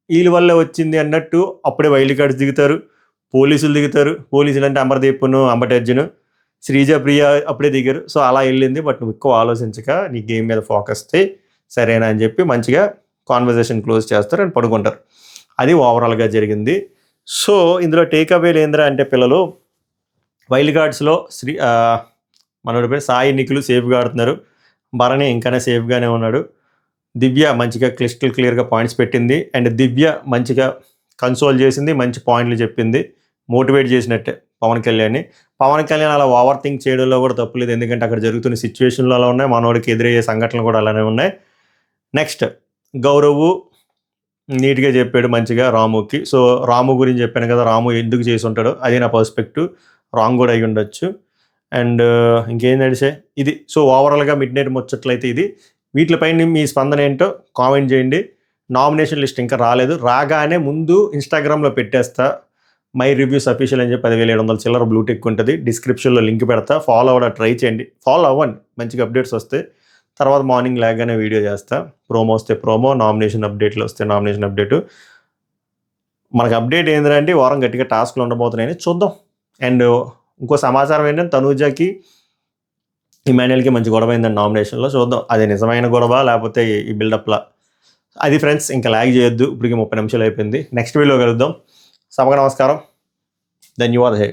వీళ్ళ వల్లే వచ్చింది అన్నట్టు అప్పుడే వైల్డ్ కార్డ్స్ దిగుతారు, పోలీసులు దిగుతారు, పోలీసులు అంటే అమర్దీప్ను, అంబటర్జును, శ్రీజ ప్రియ అప్పుడే దిగారు. సో అలా వెళ్ళింది, బట్ నువ్వు ఎక్కువ ఆలోచించక నీ గేమ్ మీద ఫోకస్ చేయి సరేనా అని చెప్పి మంచిగా కాన్వర్జేషన్ క్లోజ్ చేస్తారు అండ్ పడుకుంటారు. అది ఓవరాల్గా జరిగింది. సో ఇందులో టేక్ అవేలు ఏంద్రా అంటే పిల్లలు వైల్డ్ కార్డ్స్లో మనోడి పేరు సాయి నిఖిల్ సేఫ్గా ఆడుతున్నారు. భరణి ఇంకానే సేఫ్గానే ఉన్నాడు. దివ్య మంచిగా క్లియర్గా పాయింట్స్ పెట్టింది అండ్ దివ్య మంచిగా కన్సోల్ చేసింది, మంచి పాయింట్లు చెప్పింది, మోటివేట్ చేసినట్టే పవన్ కళ్యాణ్ అలా ఓవర్ థింక్ చేయడంలో కూడా తప్పులేదు. ఎందుకంటే అక్కడ జరుగుతున్న సిచ్యువేషన్లు అలా ఉన్నాయి, మనోడికి ఎదురయ్యే సంఘటనలు కూడా అలానే ఉన్నాయి. నెక్స్ట్ గౌరవ్ నీట్గా చెప్పాడు మంచిగా రాముకి. సో రాము గురించి చెప్పాను కదా, రాము ఎందుకు చేసి ఉంటాడో అది నా పర్స్పెక్టివ్, రాంగ్ కూడా అయి ఉండొచ్చు. అండ్ ఇంకేం నడిచే ఇది. సో ఓవరాల్గా మిడ్ నైట్ ముచ్చట్లయితే ఇది. వీటిపైన మీ స్పందన ఏంటో కామెంట్ చేయండి. నామినేషన్ లిస్ట్ ఇంకా రాలేదు, రాగానే ముందు ఇన్స్టాగ్రామ్లో పెట్టేస్తా మై రివ్యూస్ అఫీషియల్ అని చెప్పి 10,700 చిల్లర బ్లూటిక్ ఉంటుంది, డిస్క్రిప్షన్లో లింక్ పెడతా, ఫాలో అవ్వడం ట్రై చేయండి, ఫాలో అవ్వండి, మంచిగా అప్డేట్స్ వస్తాయి. తర్వాత మార్నింగ్ లాగానే వీడియో చేస్తా, ప్రోమో వస్తే ప్రోమో, నామినేషన్ అప్డేట్లు వస్తే నామినేషన్ అప్డేటు. మనకు అప్డేట్ ఏంటంటే వారం గట్టిగా టాస్క్లు ఉండబోతున్నాయని చూద్దాం. అండ్ ఇంకో సమాచారం ఏంటంటే తనూజకి ఇమాన్యుయల్కి మంచి గొడవ అయిందండి నామినేషన్లో, చూద్దాం అది నిజమైన గొడవ లేకపోతే ఈ బిల్డప్లా. అది ఫ్రెండ్స్, ఇంకా లాగ్ చేయొద్దు, ఇప్పటికి 30 నిమిషాలు అయిపోయింది. నెక్స్ట్ వీడియో కలుద్దాం. సభకు నమస్కారం, ధన్యవాదాలు.